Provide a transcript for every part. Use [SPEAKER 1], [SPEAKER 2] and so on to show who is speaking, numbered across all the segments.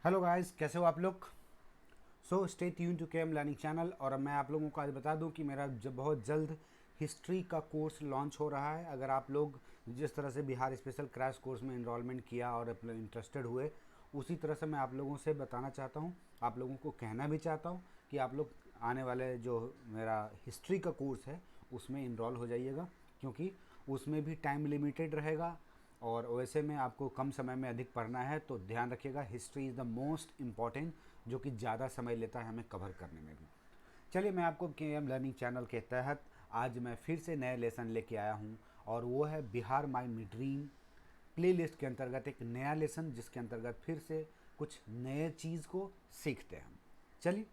[SPEAKER 1] Hello guys, कैसे हो आप लोग। So stay tune to KM learning channel. और मैं आप लोगों को आज बता दूं कि मेरा जब बहुत जल्द हिस्ट्री का कोर्स लॉन्च हो रहा है। अगर आप लोग जिस तरह से बिहार स्पेशल क्रैश कोर्स में इनरोलमेंट किया और अपने इंटरेस्टेड हुए, उसी तरह से मैं आप लोगों से बताना चाहता हूं, आप लोगों को कहना भी चाहता हूं कि आप लोग आने वाले जो मेरा हिस्ट्री का कोर्स है उसमें इनरोल हो जाइएगा, क्योंकि उसमें भी टाइम लिमिटेड रहेगा। और वैसे में आपको कम समय में अधिक पढ़ना है, तो ध्यान रखिएगा, history is the most important, जो कि ज़्यादा समय लेता है हमें कवर करने में भी। चलिए, मैं आपको के एम लर्निंग चैनल के तहत आज मैं फिर से नए लेसन लेके आया हूँ, और वो है Bihar my dream play list के अंतर्गत एक नया लेसन, जिसके अंतर्गत फिर से कुछ नए चीज़ को सीखते हैं हम। चलिए,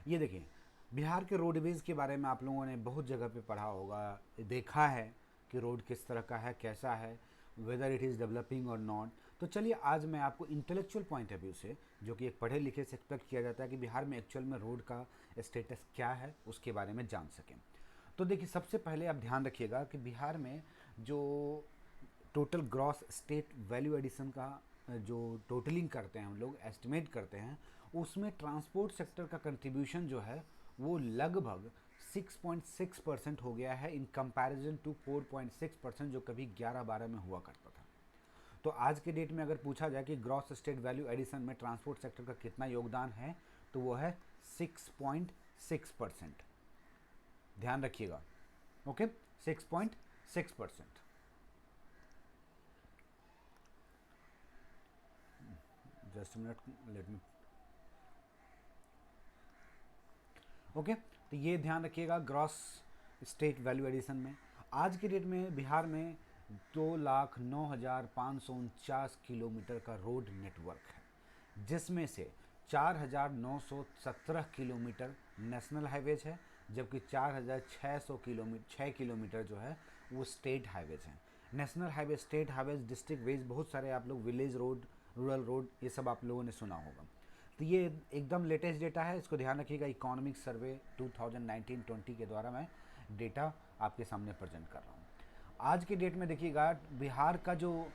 [SPEAKER 1] ये देखिए, बिहार के रोडवेज़ के बारे में आप लोगों ने बहुत जगह पे पढ़ा होगा, देखा है कि रोड किस तरह का है, कैसा है, वेदर इट इज़ डेवलपिंग और नॉट। तो चलिए, आज मैं आपको इंटेलेक्चुअल पॉइंट ऑफ व्यू से, जो कि एक पढ़े लिखे से एक्सपेक्ट किया जाता है कि बिहार में एक्चुअल में रोड का स्टेटस क्या है, उसके बारे में जान सकें। तो देखिए, सबसे पहले आप ध्यान रखिएगा कि बिहार में जो total gross state value addition का जो टोटलिंग करते हैं हम लोग, एस्टिमेट करते हैं, उसमें ट्रांसपोर्ट सेक्टर का कंट्रीब्यूशन जो है वो लगभग 6.6% हो गया है, इन कंपैरिजन टू 4.6% जो कभी 11-12 में हुआ करता था। तो आज के डेट में अगर पूछा जाए कि ग्रॉस स्टेट वैल्यू एडिशन में ट्रांसपोर्ट सेक्टर का कितना योगदान है, तो वो है 6.6%। ध्यान रखिएगा, okay, 6.6%। Just minute, let me, okay. तो ये ध्यान रखिएगा, ग्रॉस स्टेट वैल्यू एडिशन में आज की डेट में बिहार में 2,09,549 किलोमीटर का रोड नेटवर्क है, जिसमें से 4,917 किलोमीटर नेशनल हाईवेज है, जबकि 4,600 किलोमीटर 6 किलोमीटर जो है वो स्टेट हाईवेज हैं। National highway, state highways, district ways, बहुत सारे आप लोग विलेज रोड, रूरल रोड, ये सब आप लोगों ने सुना होगा। तो ये एकदम लेटेस्ट डेटा है, इसको ध्यान रखिएगा। इकोनॉमिक सर्वे 2019-20 के द्वारा मैं डेटा आपके सामने प्रेजेंट कर रहा हूँ। आज की डेट में देखिएगा, बिहार का जो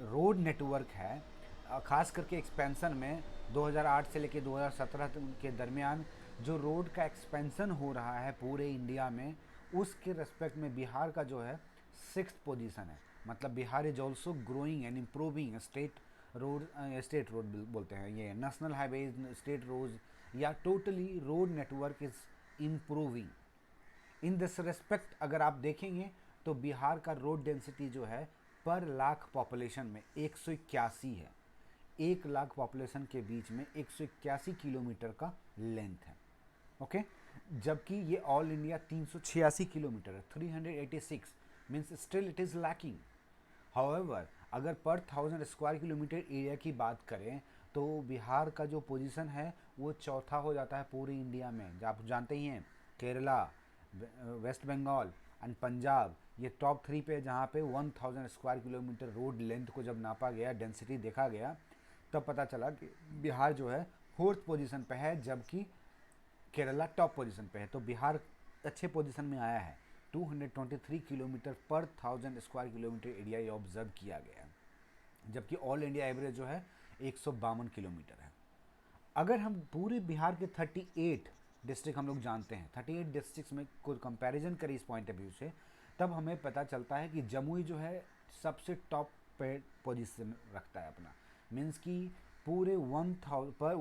[SPEAKER 1] रोड नेटवर्क है, खास करके एक्सपेंशन में 2008 से लेकर 2017 के दरमियान जो रोड का एक्सपेंशन हो रहा है पूरे इंडिया में, उसके रेस्पेक्ट में बिहार का जो है 6th पोजीशन है। मतलब Bihar is also growing and improving state road, state road बोलते हैं ये, नेशनल हाईवेज, स्टेट रोड, या totally road network is improving. In this respect अगर आप देखेंगे तो बिहार का रोड डेंसिटी जो है पर लाख पॉपुलेशन में 181 है। 1 लाख पॉपुलेशन के बीच में 181 किलोमीटर का लेंथ है, ओके। जबकि ये ऑल इंडिया 386 किलोमीटर है, 386, means still it is lacking. However, अगर पर 1000 स्क्वायर किलोमीटर एरिया की बात करें, तो बिहार का जो पोजीशन है वो चौथा हो जाता है पूरी इंडिया में। आप जानते ही हैं, केरला, वेस्ट बंगाल एंड पंजाब, ये टॉप 3 पे, जहाँ पे 1000 स्क्वायर किलोमीटर रोड लेंथ को जब नापा गया, डेंसिटी देखा गया, तब पता चला कि बिहार जो है 4th पोजीशन पे है, जबकि केरला टॉप पोजीशन पे है। तो बिहार अच्छे पोजीशन में आया है। 223 किलोमीटर पर 1000 स्क्वायर किलोमीटर एरिया ये ऑब्जर्व किया गया है, जबकि ऑल इंडिया एवरेज जो है 152 किलोमीटर है। अगर हम पूरे बिहार के 38 डिस्ट्रिक्ट हम लोग जानते हैं, 38 डिस्ट्रिक्ट में कोई कंपैरिजन करें इस पॉइंट ऑफ व्यू से, तब हमें पता चलता है कि जमुई जो है सबसे टॉप पे पोजीशन रखता है अपना। मीन्स कि पूरे 1000 पर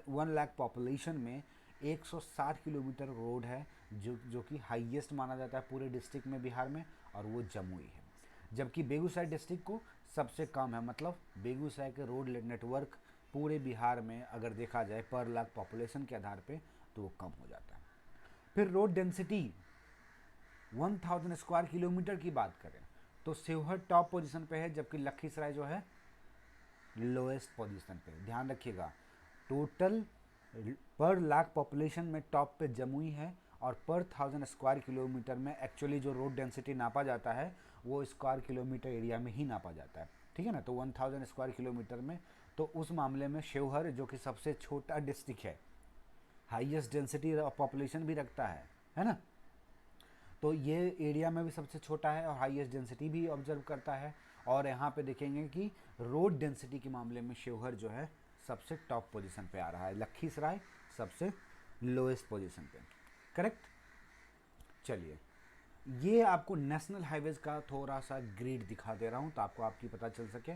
[SPEAKER 1] 1 लाख पॉपुलेशन में 160 किलोमीटर रोड है, जो कि हाईएस्ट माना जाता है पूरे डिस्ट्रिक्ट में बिहार में, और वो जमुई है। जबकि बेगूसराय डिस्ट्रिक्ट को सबसे कम है, मतलब बेगूसराय के रोड नेटवर्क पूरे बिहार में अगर देखा जाए पर लाख पॉपुलेशन के आधार पे, तो वो कम हो जाता है। फिर रोड डेंसिटी 1000 स्क्वायर किलोमीटर की बात करें, तो शिवहर टॉप पोजीशन पे है, जबकि लखीसराय जो है लोएस्ट पोजीशन पे। ध्यान रखिएगा, टोटल पर लाख पॉपुलेशन में टॉप पे जमुई है, और पर 1000 स्क्वायर किलोमीटर में एक्चुअली जो रोड डेंसिटी नापा जाता है वो स्क्वायर किलोमीटर एरिया में ही नापा जाता है, ठीक है ना। तो 1000 स्क्वायर किलोमीटर में, तो उस मामले में शिवहर, जो कि सबसे छोटा डिस्ट्रिक्ट है, हाईएस्ट डेंसिटी पॉपुलेशन भी रखता है ना, तो ये एरिया में भी सबसे छोटा है और हाईएस्ट डेंसिटी भी ऑब्जर्व करता है। और यहाँ पे देखेंगे कि रोड डेंसिटी के मामले में शिवहर जो है सबसे टॉप पोजीशन पे आ रहा है, लखीसराय सबसे लोएस्ट पोजीशन पे। करेक्ट। चलिए, ये आपको नेशनल हाईवेज का थोड़ा सा ग्रिड दिखा दे रहा हूँ तो आपको आपकी पता चल सके।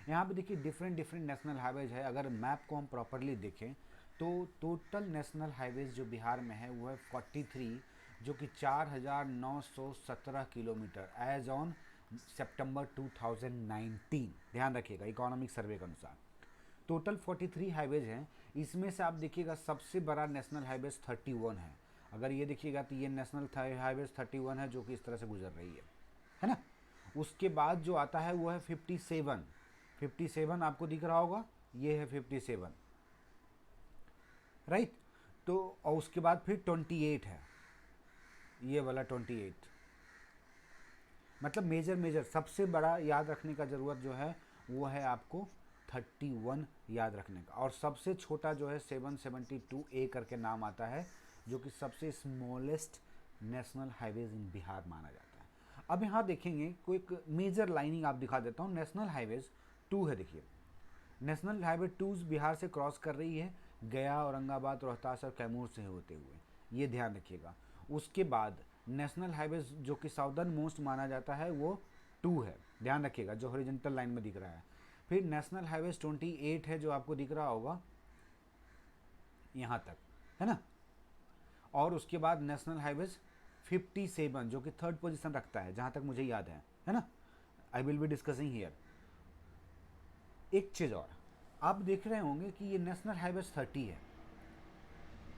[SPEAKER 1] यहाँ पे देखिए डिफरेंट डिफरेंट नेशनल हाईवेज है। अगर मैप को हम प्रॉपरली देखें तो टोटल नेशनल हाईवेज जो बिहार में है वो है 43, जो कि 4,917 किलोमीटर एज ऑन सितंबर 2019। ध्यान रखिएगा, इकोनॉमिक सर्वे के अनुसार टोटल 43 हाईवेज हैं। इसमें से आप देखिएगा सबसे बड़ा नेशनल हाईवेज 31 है। अगर ये देखिएगा तो ये नेशनल हाईवेज 31 है जो कि इस तरह से गुजर रही है ना। उसके बाद जो आता है वो है 57 आपको दिख रहा होगा, ये है 57, राइट। तो और उसके बाद फिर 28 है, ये वाला 28। मतलब मेजर सबसे बड़ा याद रखने का ज़रूरत जो है वो है आपको 31 याद रखने का। और सबसे छोटा जो है 772A करके नाम आता है, जो कि सबसे स्मॉलेस्ट नेशनल हाईवेज इन बिहार माना जाता है। अब यहाँ देखेंगे कोई एक मेजर लाइनिंग आप दिखा देता हूँ। नेशनल हाईवेज 2 है, देखिए नेशनल हाईवे 2 बिहार से क्रॉस कर रही है, गया, औरंगाबाद, रोहतास और कैमूर से होते हुए, ये ध्यान रखिएगा। उसके बाद नेशनल हाईवे जो कि साउदर्न मोस्ट माना जाता है वो 2 है, ध्यान रखिएगा, जो हॉरिजॉन्टल लाइन में दिख रहा है। फिर नेशनल हाईवे 28 है जो आपको दिख रहा होगा यहाँ तक, है ना। और उसके बाद नेशनल हाईवेज 57 जो कि थर्ड पोजीशन रखता है जहाँ तक मुझे याद है ना। I will be discussing here. एक चीज़ और आप देख रहे होंगे कि ये नेशनल हाईवेज 30 है,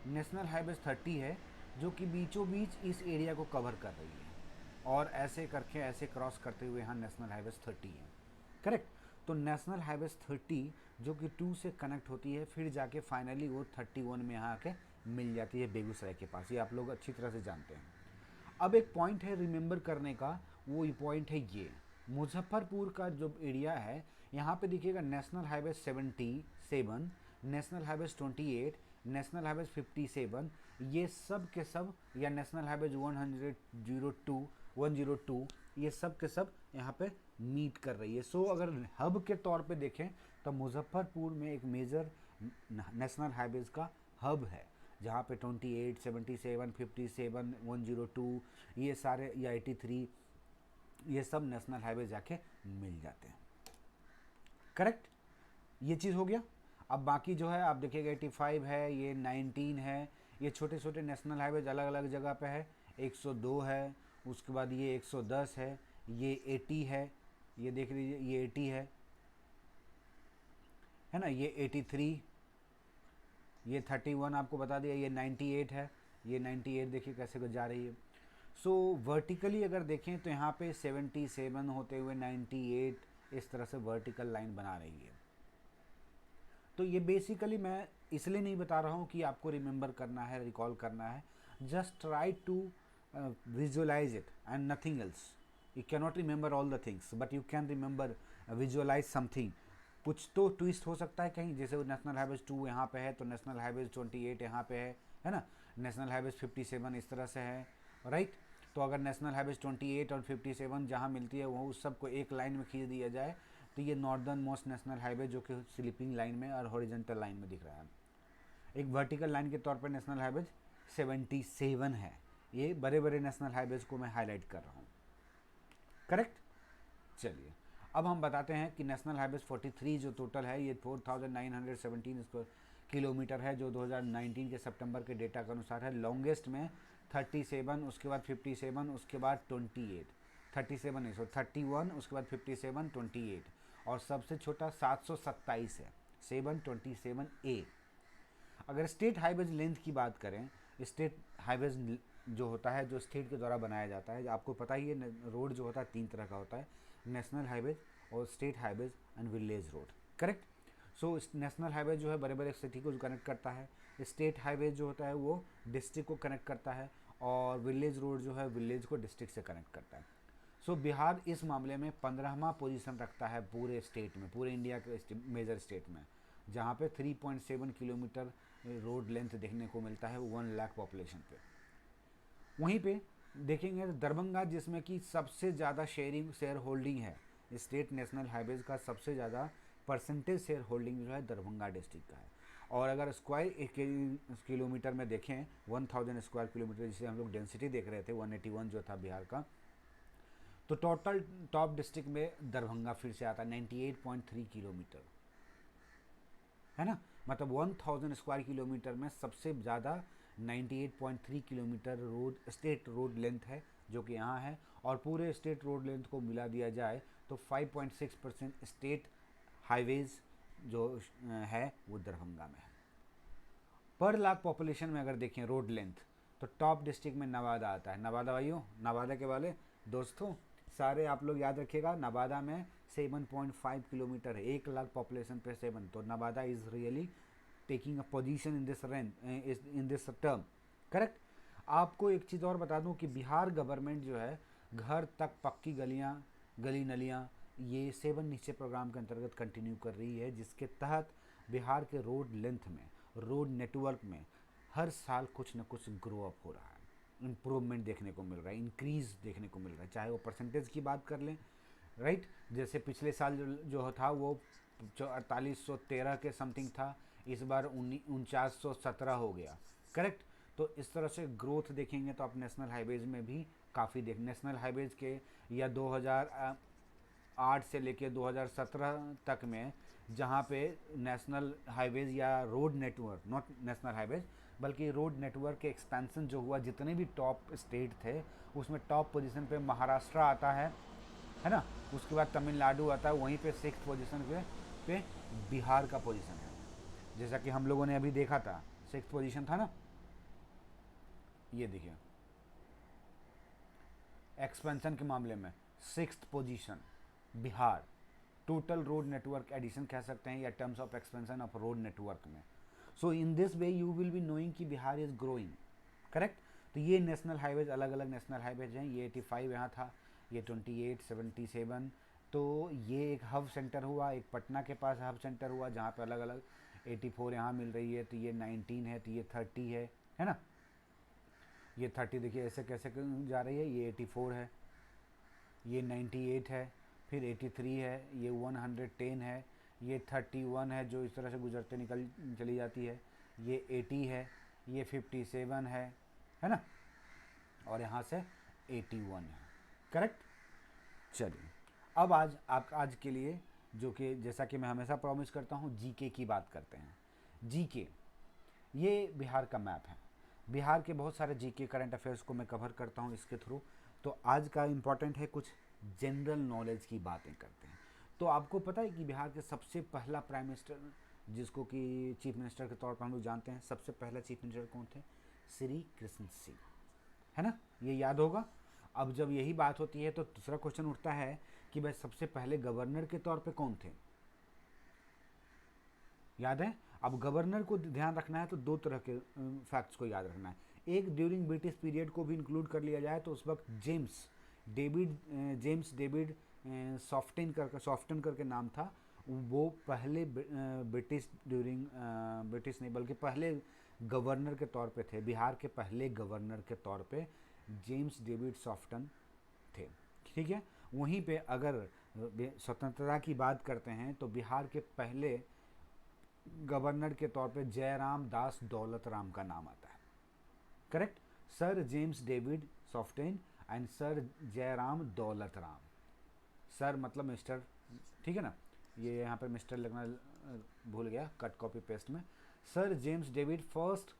[SPEAKER 1] नेशनल हाईवेज 30 है जो कि बीचों बीच इस एरिया को कवर कर रही है, और ऐसे करके ऐसे क्रॉस करते हुए यहाँ नेशनल हाईवेज 30 है। करेक्ट। तो नेशनल हाईवेज 30 जो कि 2 से कनेक्ट होती है, फिर जाके फाइनली वो 31 में यहाँ आके मिल जाती है बेगूसराय के पास। ये आप लोग अच्छी तरह से जानते हैं। अब एक पॉइंट है रिमेंबर करने का, वो पॉइंट है ये मुजफ्फरपुर का जो एरिया है, यहाँ पे देखिएगा national highways 77, national highways 28, national highways 57, ये सब के सब, या नेशनल हाईवेज 102, ये सब के सब यहाँ पे मीट कर रही है। सो अगर हब के तौर पे देखें तो मुजफ्फरपुर में एक मेजर नेशनल हाईवेज का हब है, जहाँ पे 28, 77, 57, 102 ये सारे, या 83, ये सब नेशनल हाईवे जाके मिल जाते हैं। करेक्ट, ये चीज़ हो गया। अब बाकी जो है आप देखिएगा 85 है, ये 19 है, ये छोटे छोटे नेशनल हाईवेज अलग अलग जगह पे है। 102 है, उसके बाद ये 110 है, ये 80 है, ये देख लीजिए ये 80 है ना, ये 83, ये 31 आपको बता दिया, ये 98 है, ये 98 देखिए कैसे जा रही है। सो वर्टिकली अगर देखें तो यहाँ पे 77 होते हुए 98 इस तरह से वर्टिकल लाइन बना रही है। तो ये बेसिकली मैं इसलिए नहीं बता रहा हूँ कि आपको रिमेंबर करना है, रिकॉल करना है, just try to visualise it and nothing else. You can not remember all the things but you can remember visualise something. कुछ तो ट्विस्ट हो सकता है कहीं, जैसे नेशनल हाईवेज 2 यहाँ पे है तो नेशनल हाईवेज 28 यहाँ पे है ना, नेशनल हाईवेज 57 इस तरह से है, राइट। तो अगर नेशनल हाईवेज 28 और 57 जहाँ मिलती है वो उस सबको एक लाइन में खींच दिया जाए तो ये नॉर्दर्न मोस्ट नेशनल हाईवे जो कि स्लीपिंग लाइन में और हॉरिजॉन्टल लाइन में दिख रहा है। एक वर्टिकल लाइन के तौर पर नेशनल हाईवेज 77 है। ये बड़े बड़े नेशनल हाईवेज को मैं हाईलाइट कर रहा हूँ। करेक्ट। चलिए अब हम बताते हैं कि नेशनल हाईवेज 43 जो टोटल है ये 4917 किलोमीटर है, जो 2019 के सितंबर के डेटा के अनुसार है। लॉन्गेस्ट में 37, उसके बाद 57, उसके बाद 28, 37 नहीं 31, उसके बाद 57, 28, और सबसे छोटा 727 है, 727A। अगर स्टेट हाईवेज लेंथ की बात करें, स्टेट हाईवेज जो होता है जो स्टेट के द्वारा बनाया जाता है, आपको पता ही है रोड जो होता है 3 तरह का होता है, नेशनल हाईवेज और state highways and village road. Correct. So national highway जो है बड़े बड़े सिटी को कनेक्ट करता है, स्टेट हाईवे जो होता है वो डिस्ट्रिक्ट को कनेक्ट करता है, और विलेज रोड जो है विलेज को डिस्ट्रिक्ट से कनेक्ट करता है। सो बिहार इस मामले में 15वां पोजीशन रखता है पूरे स्टेट में, पूरे इंडिया के मेजर स्टेट में, जहाँ पे 3.7 किलोमीटर रोड लेंथ देखने को मिलता है 1 लाख पॉपुलेशन पे। वहीं पे देखेंगे तो दरभंगा, जिसमें कि सबसे ज़्यादा शेयर होल्डिंग है स्टेट नेशनल हाईवेज़ का सबसे ज़्यादा परसेंटेज शेयर होल्डिंग जो है दरभंगा डिस्ट्रिक्ट का है। और अगर स्क्वायर किलोमीटर में देखें 1000 स्क्वायर किलोमीटर, जिसे हम लोग डेंसिटी देख रहे थे 181 जो था बिहार का, तो टोटल टॉप डिस्ट्रिक्ट में दरभंगा फिर से आता है 98.3 किलोमीटर, है ना। मतलब 1000 स्क्वायर किलोमीटर में सबसे ज़्यादा 98.3 kilometre road state road length है जो कि यहाँ है। और पूरे स्टेट रोड लेंथ को मिला दिया जाए तो 5.6% स्टेट हाईवेज़ जो है वो दरभंगा में है। पर लाख पॉपुलेशन में अगर देखें रोड लेंथ तो टॉप डिस्ट्रिक्ट में नवादा आता है। नवादा भाइयों, नवादा के वाले दोस्तों सारे आप लोग याद रखिएगा, नवादा में 7.5 किलोमीटर है, 1 लाख पॉपुलेशन पे 7, तो Nawada is really taking a position in this term, correct. आपको एक चीज़ और बता दूं कि बिहार गवर्नमेंट जो है घर तक पक्की गलियां, गली नलियां, ये 7 निश्चय प्रोग्राम के अंतर्गत कंटिन्यू कर रही है, जिसके तहत बिहार के रोड लेंथ में, रोड नेटवर्क में हर साल कुछ न कुछ ग्रो अप हो रहा है, इम्प्रूवमेंट देखने को मिल रहा है, इंक्रीज़ देखने को मिल रहा है, चाहे वो परसेंटेज की बात कर लें, राइट। जैसे पिछले साल जो था वो 4813 के समथिंग था, इस बार 4917 हो गया, करेक्ट। तो इस तरह से ग्रोथ देखेंगे तो आप नेशनल हाईवेज़ में भी काफ़ी नेशनल हाईवेज़ के या 2008 से लेके 2017 तक में, जहाँ पे नेशनल हाईवेज़ या road network, not national highways बल्कि रोड नेटवर्क के एक्सपेंशन जो हुआ, जितने भी टॉप स्टेट थे उसमें टॉप पोजीशन पे महाराष्ट्र आता है ना, उसके बाद तमिलनाडु आता है, वहीं पे 6th पोजीशन पे बिहार का पोजीशन है, जैसा कि हम लोगों ने अभी देखा था 6th पोजीशन था ना। ये देखिए एक्सपेंशन के मामले में 6th position Bihar, total road network addition कह सकते हैं या terms of expansion of road network में। So in this way you will be knowing कि बिहार इज़ ग्रोइंग, करेक्ट। तो ये नेशनल हाईवेज, अलग अलग नेशनल हाईवेज हैं, ये 85 यहाँ था, ये 28, 77, तो ये एक हब सेंटर हुआ, एक पटना के पास हब सेंटर हुआ जहाँ पे अलग अलग 84 यहाँ मिल रही है, तो ये 19 है, तो ये 30 है ना। ये 30 देखिए ऐसे कैसे जा रही है, ये 84 है, ये 98 है, फिर 83 है, ये 110 है, ये 31 है जो इस तरह से गुजरते निकल चली जाती है, ये 80 है, ये 57 है ना, और यहाँ से 81 है, करेक्ट। चलिए अब आज के लिए, जो कि जैसा कि मैं हमेशा प्रॉमिस करता हूँ, जीके की बात करते हैं। जीके ये बिहार का मैप है, बिहार के बहुत सारे जीके करंट अफेयर्स को मैं कवर करता हूँ इसके थ्रू। तो आज का इम्पॉर्टेंट है, कुछ जनरल नॉलेज की बातें करते हैं। तो आपको पता है कि बिहार के सबसे पहला प्राइम मिनिस्टर, जिसको कि चीफ मिनिस्टर के तौर पर हम लोग जानते हैं, सबसे पहला चीफ मिनिस्टर कौन थे? श्री कृष्ण सिंह, है ना, ये याद होगा। अब जब यही बात होती है तो दूसरा क्वेश्चन उठता है कि भाई सबसे पहले गवर्नर के तौर पे कौन थे? याद है? अब गवर्नर को ध्यान रखना है तो 2 तरह के फैक्ट्स को याद रखना है। एक, ड्यूरिंग ब्रिटिश पीरियड को भी इंक्लूड कर लिया जाए तो उस वक्त जेम्स डेविड सॉफ्टन करके नाम था, वो पहले ब्रिटिश ब्रिटिश नहीं बल्कि पहले गवर्नर के तौर पे थे। बिहार के पहले गवर्नर के तौर पे जेम्स डेविड सॉफ्टन थे, ठीक है। वहीं पे अगर स्वतंत्रता की बात करते हैं तो बिहार के पहले गवर्नर के तौर पे जयराम दास दौलत राम का नाम आता है, correct. Sir James David Sifton and sir Jairam Daulat Ram, sir मतलब मिस्टर, ठीक है ना, ये यहाँ पर मिस्टर लगना भूल गया कट कॉपी पेस्ट में। Sir James David first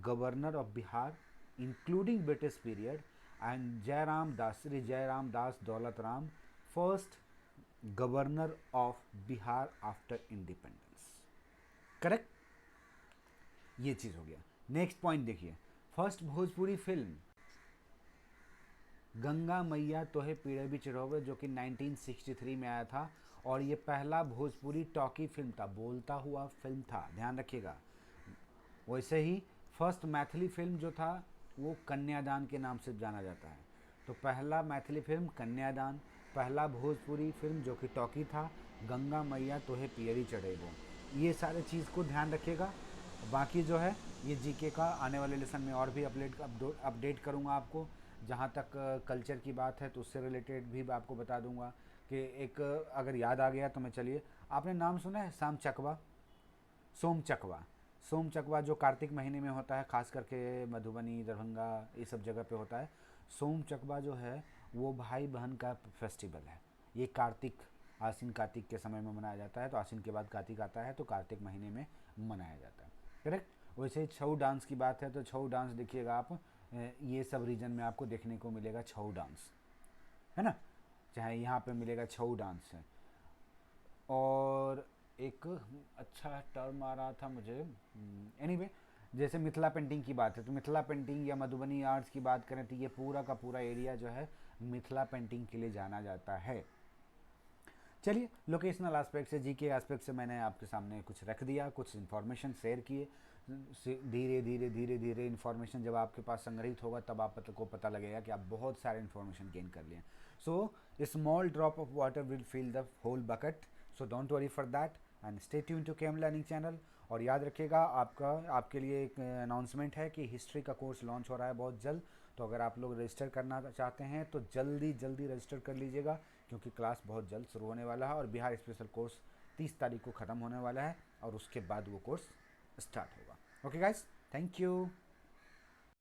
[SPEAKER 1] governor of Bihar including British period, and Shri Jairam Das Daulat Ram first governor of Bihar after independence, correct. ये चीज़ हो गया। नेक्स्ट पॉइंट देखिए, फर्स्ट भोजपुरी फिल्म गंगा मैया तोहे पीड़े भी चिढ़ोवे, जो कि 1963 में आया था, और ये पहला भोजपुरी टॉकी फिल्म था, बोलता हुआ फिल्म था, ध्यान रखिएगा। वैसे ही फर्स्ट मैथिली फिल्म जो था वो कन्यादान के नाम से जाना जाता है। तो पहला मैथिली फिल्म कन्यादान, पहला भोजपुरी फिल्म जो कि टॉकी था गंगा मैया तोहे पियरी चढ़ेबो। ये सारे चीज़ को ध्यान रखिएगा। बाकी जो है ये जीके का आने वाले लेसन में और भी अपडेट करूँगा आपको। जहाँ तक कल्चर की बात है तो उससे रिलेटेड भी आपको बता दूंगा। कि एक अगर याद आ गया तो मैं, चलिए, आपने नाम सुना है शाम चकवा, सोम चकवा? सोम चकवा जो कार्तिक महीने में होता है, खास करके मधुबनी, दरभंगा, ये सब जगह पे होता है। सोम चकवा जो है वो भाई बहन का फेस्टिवल है। ये कार्तिक, आसिन कार्तिक के समय में मनाया जाता है। तो आसिन के बाद कार्तिक आता है, तो कार्तिक महीने में मनाया जाता है। करेक्ट। वैसे ही छऊ डांस की बात है तो छऊ डांस देखिएगा आप, ये सब रीजन में आपको देखने को मिलेगा छऊ डांस, है ना। चाहे यहाँ पे मिलेगा छऊ डांस है। और एक अच्छा टर्म आ रहा था मुझे, एनीवे, जैसे मिथिला पेंटिंग की बात है तो मिथिला पेंटिंग या मधुबनी आर्ट्स की बात करें तो ये पूरा का पूरा एरिया जो है मिथिला पेंटिंग के लिए जाना जाता है। चलिए, लोकेशनल एस्पेक्ट से, जीके एस्पेक्ट से मैंने आपके सामने कुछ रख दिया, कुछ इन्फॉर्मेशन शेयर किए। धीरे धीरे धीरे धीरे इन्फॉर्मेशन जब आपके पास संग्रहित होगा तब आपको पता लगेगा कि आप बहुत सारे इन्फॉर्मेशन गेन कर लिए। So small drop of water will fill the whole bucket, so don't worry for that and stay tune to KM learning channel. और याद रखिएगा, आपके लिए एक अनाउंसमेंट है कि हिस्ट्री का कोर्स लॉन्च हो रहा है बहुत जल्द। तो अगर आप लोग रजिस्टर करना चाहते हैं तो जल्दी जल्दी रजिस्टर कर लीजिएगा, क्योंकि क्लास बहुत जल्द शुरू होने वाला है और बिहार स्पेशल कोर्स 30 तारीख को ख़त्म होने वाला है और उसके बाद वो कोर्स स्टार्ट होगा। Okay guys, thank you.